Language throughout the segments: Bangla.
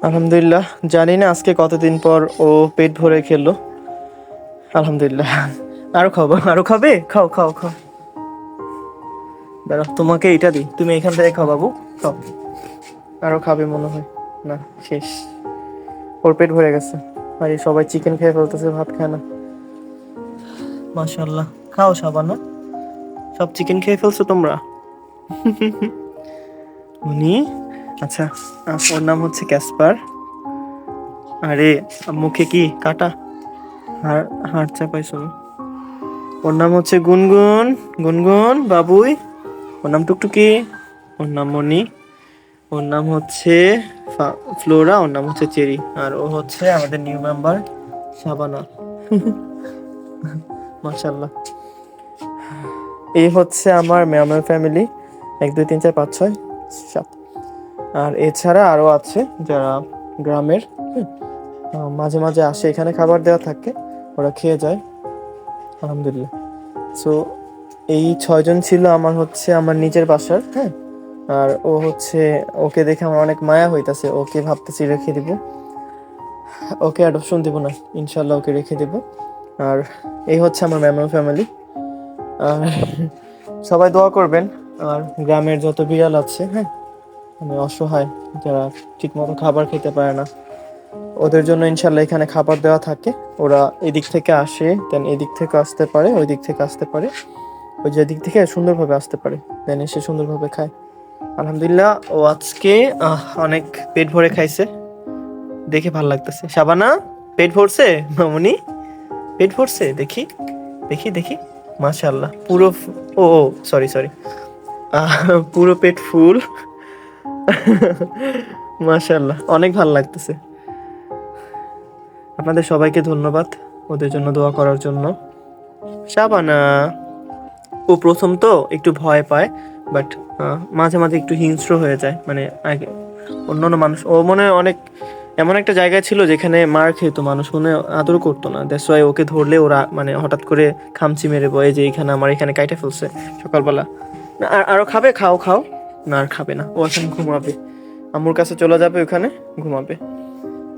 আলহামদুলিল্লাহ। জানি না আজকে কতদিন পর ও পেট ভরে খেলো। আলহামদুলিল্লাহ। আরো খাবো, আরো খাবে? খাও খাও খাও। দাঁড়া, তোমাকে এটা দিই, তুমি এখান থেকে খাও বাবু। খাও। আরো খাবে মনে হয়। না, শেষ। ওর পেট ভরে গেছে। আরে সবাই চিকেন খেয়ে ফেলতেছে, ভাত খায় না। মাশাআল্লাহ। খাও শাবানা। সব চিকেন খেয়ে ফেলছো তোমরা? উনি, আচ্ছা, ওর নাম হচ্ছে ক্যাসপার। আরে মুখে কি কাটা? হাড় হাড় চাপাইছো? ওর নাম হচ্ছে গুনগুন। গুনগুন বাবুই। ওর নাম টুকটুকি। ওর নাম মনি। ওর নাম হচ্ছে ফ্লোরা। ওর নাম হচ্ছে চেরি। আর ও হচ্ছে আমাদের নিউ মেম্বার শাবানা। মাশাআল্লাহ। এই হচ্ছে আমার ম্যামের ফ্যামিলি। 1 2 3 4 5 6 7। আর এছাড়া আরো আছে যারা গ্রামের। মাঝে মাঝে আসে, এখানে খাবার দেওয়া থাকে, ওরা খেয়ে যায়। আলহামদুলিল্লাহ। সো এই 6 জন ছিল আমার হচ্ছে আমার নিজের বাসার। হ্যাঁ। আর ও হচ্ছে, ওকে দেখে আমার অনেক মায়া হইতাছে। ওকে ভাবতেছি রেখে দিব। ওকে অ্যাডপশন দিব না, ইনশাল্লাহ ওকে রেখে দিব। আর এই হচ্ছে আমার ম্যামের ফ্যামিলি। আর সবাই দোয়া করবেন। আর গ্রামের যত বিড়াল আছে, হ্যাঁ, মানে অসহায়, যারা ঠিকমতো খাবার খেতে পারে না, ওদের জন্য ইনশাল্লাহ এখানে খাবার দেওয়া থাকে। ওরা এদিক থেকে আসে, দেন এদিক থেকে আসতে পারে, ওই দিক থেকে আসতে পারে, ওই যে দিক থেকে সুন্দরভাবে আসতে পারে, দেন এসে সুন্দরভাবে খায়। আলহামদুলিল্লাহ। ও আজকে অনেক পেট ভরে খাইছে, দেখে ভালো লাগতেছে। শাবানা, পেট ভরছে? মামুনি, পেট ভরছে? দেখি দেখি দেখি। মাশাআল্লাহ। পুরো ও সরি সরি, পুরো পেট ফুল। মাশাআল্লাহ, অনেক ভালো লাগতেছে। আপনাদের সবাইকে ধন্যবাদ ওদের জন্য দোয়া করার জন্য। শাবানা, ও প্রথম তো একটু ভয় পায়, বাট মাঝে মাঝে একটু হিংস্র হয়ে যায়। মানে আগে অন্যান্য মানুষ, ও মনে হয় অনেক এমন একটা জায়গায় ছিল যেখানে মার খেতো, মানুষ মনে হয় আদর করতো না। দ্যাটস ওয়াই ওকে ধরলে ওরা মানে হঠাৎ করে খামচি মেরে বয়ে যে এইখানে আমার এখানে কাইটা ফেলছে সকালবেলা। না, আরো খাবে? খাও খাও। না, আর খাবে না, ও এখন ঘুমাবে। আম্মুর কাছে চলে যাবে, ওখানে ঘুমাবে।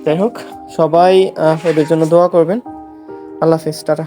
যাই হোক, সবাই ওদের জন্য দোয়া করবেন। আল্লাহ হাফিজ, টাটা।